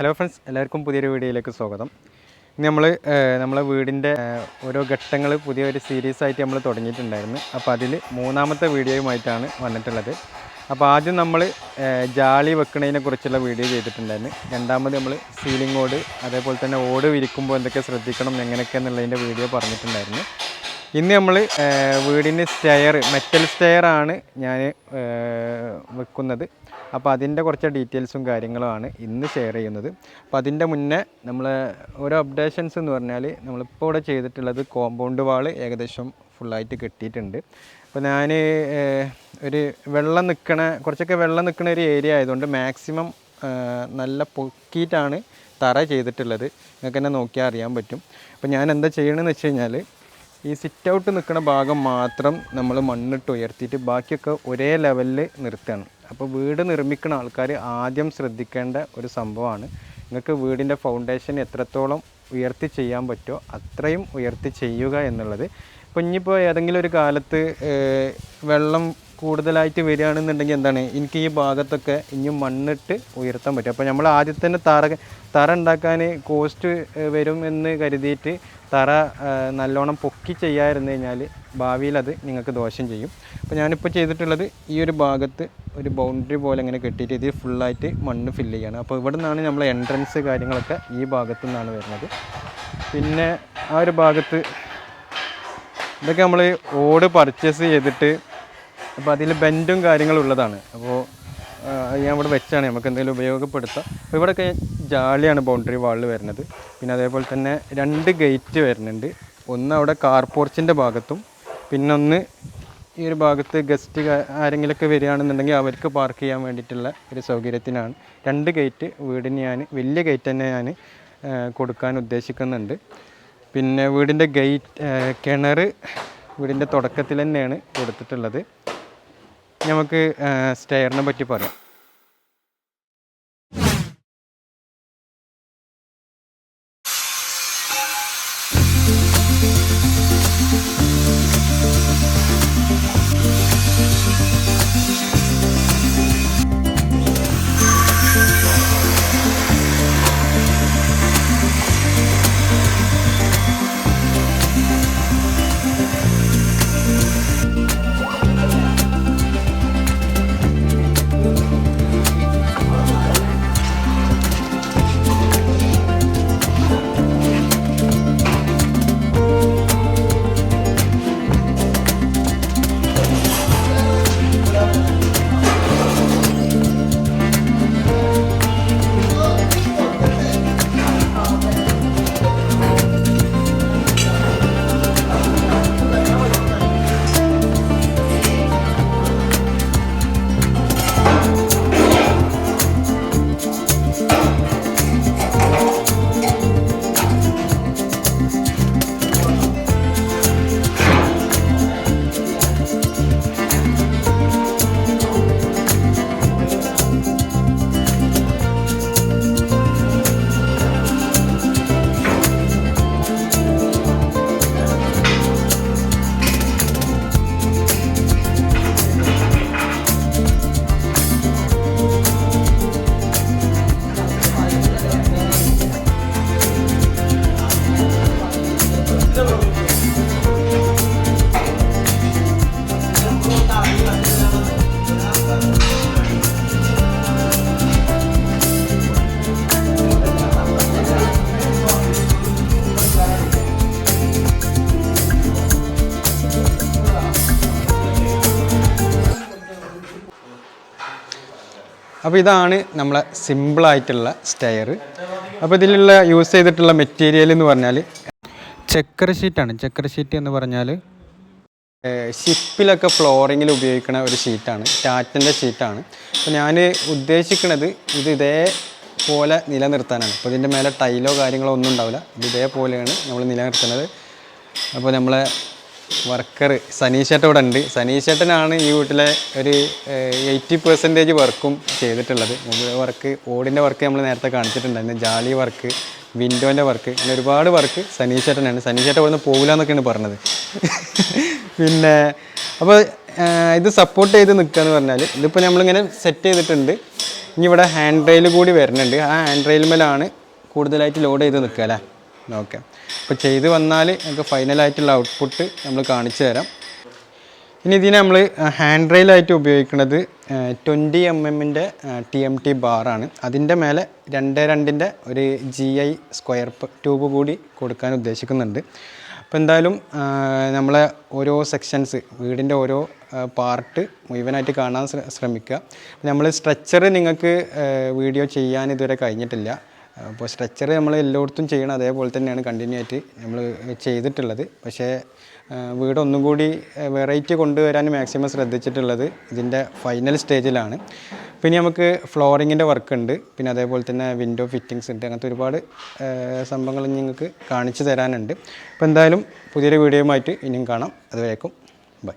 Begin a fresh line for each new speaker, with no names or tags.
Hello friends, എല്ലാവർക്കും പുതിയൊരു വീഡിയോയിലേക്ക് സ്വാഗതം. ഇന്ന് നമ്മളെ വീടിൻ്റെ ഓരോ ഘട്ടങ്ങൾ പുതിയൊരു സീരീസ് ആയിട്ട് നമ്മൾ തുടങ്ങിയിട്ടുണ്ടായിരുന്നു. അപ്പോൾ അതിൽ മൂന്നാമത്തെ വീഡിയോയുമായിട്ടാണ് വന്നിട്ടുള്ളത്. അപ്പോൾ ആദ്യം നമ്മൾ ജാളി വെക്കുന്നതിനെ കുറിച്ചുള്ള വീഡിയോ ചെയ്തിട്ടുണ്ടായിരുന്നു. രണ്ടാമത് നമ്മൾ സീലിംഗ് ഓട്, അതേപോലെ തന്നെ ഓട് വിരിക്കുമ്പോൾ എന്തൊക്കെ ശ്രദ്ധിക്കണം എങ്ങനെയൊക്കെ എന്നുള്ളതിൻ്റെ വീഡിയോ പറഞ്ഞിട്ടുണ്ടായിരുന്നു. ഇന്ന് നമ്മൾ വീടിന് മെറ്റൽ സ്റ്റെയറാണ് ഞാൻ വെക്കുന്നത്. അപ്പോൾ അതിൻ്റെ കുറച്ച് ഡീറ്റെയിൽസും കാര്യങ്ങളുമാണ് ഇന്ന് ഷെയർ ചെയ്യുന്നത്. അപ്പോൾ അതിൻ്റെ മുന്നേ നമ്മൾ ഓരോ അപ്ഡേഷൻസ് എന്ന് പറഞ്ഞാൽ നമ്മളിപ്പോൾ ഇവിടെ ചെയ്തിട്ടുള്ളത് കോമ്പൗണ്ട് വാൾ ഏകദേശം ഫുള്ളായിട്ട് കെട്ടിയിട്ടുണ്ട്. അപ്പോൾ ഞാൻ കുറച്ചൊക്കെ വെള്ളം നിൽക്കുന്ന ഒരു ഏരിയ ആയതുകൊണ്ട് മാക്സിമം നല്ല പൊക്കിയിട്ടാണ് തറ ചെയ്തിട്ടുള്ളത്. നിങ്ങൾക്ക് തന്നെ നോക്കിയാൽ അറിയാൻ പറ്റും. അപ്പോൾ ഞാൻ എന്താ ചെയ്യണമെന്ന് വെച്ച് കഴിഞ്ഞാൽ, ഈ സിറ്റ് ഔട്ട് നിൽക്കുന്ന ഭാഗം മാത്രം നമ്മൾ മണ്ണിട്ട് ഉയർത്തിയിട്ട് ബാക്കിയൊക്കെ ഒരേ ലെവലിൽ നിർത്തുകയാണ്. അപ്പോൾ വീട് നിർമ്മിക്കുന്ന ആൾക്കാർ ആദ്യം ശ്രദ്ധിക്കേണ്ട ഒരു സംഭവമാണ്, നിങ്ങൾക്ക് വീടിൻ്റെ ഫൗണ്ടേഷൻ എത്രത്തോളം ഉയർത്തി ചെയ്യാൻ പറ്റുമോ അത്രയും ഉയർത്തി ചെയ്യുക എന്നുള്ളത്. അപ്പോൾ ഇനിയിപ്പോൾ ഏതെങ്കിലും ഒരു കാലത്ത് വെള്ളം കൂടുതലായിട്ട് വരികയാണെന്നുണ്ടെങ്കിൽ എന്താണ്, എനിക്ക് ഈ ഭാഗത്തൊക്കെ ഇനിയും മണ്ണിട്ട് ഉയർത്താൻ പറ്റും. അപ്പോൾ നമ്മൾ ആദ്യം തന്നെ തറ ഉണ്ടാക്കാൻ കോസ്റ്റ് വരും എന്ന് കരുതിയിട്ട് തറ നല്ലോണം പൊക്കി ചെയ്യാതിരുന്നു കഴിഞ്ഞാൽ ഭാവിയിൽ അത് നിങ്ങൾക്ക് ദോഷം ചെയ്യും. അപ്പോൾ ഞാനിപ്പോൾ ചെയ്തിട്ടുള്ളത് ഈ ഒരു ഭാഗത്ത് ഒരു ബൗണ്ടറി പോലെ ഇങ്ങനെ കെട്ടിയിട്ട് ഇത് ഫുള്ളായിട്ട് മണ്ണ് ഫില്ല് ചെയ്യുകയാണ്. അപ്പോൾ ഇവിടെ നിന്നാണ് നമ്മൾ എൻട്രൻസ് കാര്യങ്ങളൊക്കെ ഈ ഭാഗത്തു നിന്നാണ് വരുന്നത്. പിന്നെ ആ ഒരു ഭാഗത്ത് ഇതൊക്കെ നമ്മൾ ഓട് പർച്ചേസ് ചെയ്തിട്ട്, അപ്പോൾ അതിൽ ബെൻഡും കാര്യങ്ങളും ഉള്ളതാണ്. അപ്പോൾ ഞാൻ ഇവിടെ വെച്ചാണ് നമുക്ക് എന്തെങ്കിലും ഉപയോഗപ്പെടുത്താം. അപ്പോൾ ഇവിടെയൊക്കെ ജാളിയാണ് ബൗണ്ടറി വാളിൽ വരുന്നത്. പിന്നെ അതേപോലെ തന്നെ 2 ഗേറ്റ് വരുന്നുണ്ട്. ഒന്ന് അവിടെ കാർ പോർച്ചിൻ്റെ ഭാഗത്തും, പിന്നെ ഒന്ന് ഈ ഒരു ഭാഗത്ത് ഗസ്റ്റ് ആരെങ്കിലുമൊക്കെ വരികയാണെന്നുണ്ടെങ്കിൽ അവർക്ക് പാർക്ക് ചെയ്യാൻ വേണ്ടിയിട്ടുള്ള ഒരു സൗകര്യത്തിനാണ് 2 ഗേറ്റ് വീടിന് വലിയ ഗേറ്റ് തന്നെ ഞാൻ കൊടുക്കാൻ ഉദ്ദേശിക്കുന്നുണ്ട്. പിന്നെ വീടിൻ്റെ കിണർ വീടിൻ്റെ തുടക്കത്തിൽ തന്നെയാണ് കൊടുത്തിട്ടുള്ളത്. നമുക്ക് സ്റ്റെയറിനെ പറ്റി പറയാം. അപ്പോൾ ഇതാണ് നമ്മളെ സിമ്പിളായിട്ടുള്ള സ്റ്റെയർ. അപ്പോൾ ഇതിലുള്ള യൂസ് ചെയ്തിട്ടുള്ള മെറ്റീരിയൽ എന്ന് പറഞ്ഞാൽ ചെക്കർ ഷീറ്റാണ്. ചെക്കർ ഷീറ്റ് എന്ന് പറഞ്ഞാൽ ഷിപ്പിലൊക്കെ ഫ്ലോറിങ്ങിൽ ഉപയോഗിക്കുന്ന ഒരു ഷീറ്റാണ്, ടാറ്റൻ്റെ ഷീറ്റാണ്. അപ്പോൾ ഞാൻ ഉദ്ദേശിക്കുന്നത് ഇതേപോലെ നിലനിർത്താനാണ്. അപ്പോൾ ഇതിൻ്റെ മേലെ ടൈലോ കാര്യങ്ങളോ ഒന്നും ഉണ്ടാവില്ല, ഇതേപോലെയാണ് നമ്മൾ നിലനിർത്തുന്നത്. അപ്പോൾ നമ്മളെ വർക്കർ സനീഷേട്ടൻ ഇവിടെ ഉണ്ട്. സനീഷേട്ടനാണ് ഈ വീട്ടിലെ ഒരു 80% വർക്കും ചെയ്തിട്ടുള്ളത്. ഓടിൻ്റെ വർക്ക് നമ്മൾ നേരത്തെ കാണിച്ചിട്ടുണ്ടായിരുന്നു, ജാലി വർക്ക്, വിൻഡോൻ്റെ വർക്ക്, അങ്ങനെ ഒരുപാട് വർക്ക് സനീഷേട്ടനാണ്. സനീഷേട്ടൻ ഇവിടെ നിന്ന് പോകില്ല എന്നൊക്കെയാണ് പറഞ്ഞത്. പിന്നെ അപ്പോൾ ഇത് സപ്പോർട്ട് ചെയ്ത് നിൽക്കുക എന്ന് പറഞ്ഞാൽ, ഇതിപ്പോൾ നമ്മളിങ്ങനെ സെറ്റ് ചെയ്തിട്ടുണ്ട്. ഇനി ഇവിടെ ഹാൻഡ് റെയിൽ കൂടി വരുന്നുണ്ട്. ആ ഹാൻഡ് റെയിൽമേലാണ് കൂടുതലായിട്ട് ലോഡ് ചെയ്ത് നിൽക്കുക അല്ലേ. ഓക്കെ, അപ്പോൾ ചെയ്ത് വന്നാൽ നമുക്ക് ഫൈനലായിട്ടുള്ള ഔട്ട്പുട്ട് നമ്മൾ കാണിച്ചു തരാം. ഇനി ഇതിനെ നമ്മൾ ഹാൻഡ് റെയിലായിട്ട് ഉപയോഗിക്കുന്നത് 20 mm TMT ബാറാണ്. അതിൻ്റെ മേലെ 2.2 ഒരു GI സ്ക്വയർ ട്യൂബ് കൂടി കൊടുക്കാൻ ഉദ്ദേശിക്കുന്നുണ്ട്. അപ്പോൾ എന്തായാലും നമ്മളെ ഓരോ സെക്ഷൻസ് വീടിൻ്റെ ഓരോ പാർട്ട് മുഴുവനായിട്ട് കാണാൻ ശ്രമിക്കുക. നമ്മൾ സ്ട്രക്ചർ നിങ്ങൾക്ക് വീഡിയോ ചെയ്യാൻ ഇതുവരെ കഴിഞ്ഞിട്ടില്ല. അപ്പോൾ സ്ട്രക്ചർ നമ്മൾ എല്ലായിടത്തും ചെയ്യണം, അതേപോലെ തന്നെയാണ് കണ്ടിന്യൂ ആയിട്ട് നമ്മൾ ചെയ്തിട്ടുള്ളത്. പക്ഷേ വീട് ഒന്നും കൂടി വെറൈറ്റി കൊണ്ടുവരാൻ മാക്സിമം ശ്രദ്ധിച്ചിട്ടുള്ളത് ഇതിൻ്റെ ഫൈനൽ സ്റ്റേജിലാണ്. പിന്നെ നമുക്ക് ഫ്ലോറിങ്ങിൻ്റെ വർക്ക് ഉണ്ട്, പിന്നെ അതേപോലെ തന്നെ വിൻഡോ ഫിറ്റിങ്സ് ഉണ്ട്. അങ്ങനത്തെ ഒരുപാട് സംഭവങ്ങൾ നിങ്ങൾക്ക് കാണിച്ചു തരാനുണ്ട്. അപ്പോൾ എന്തായാലും പുതിയൊരു വീഡിയോയുമായിട്ട് ഇനിയും കാണാം. അതുവരേക്കും ബൈ.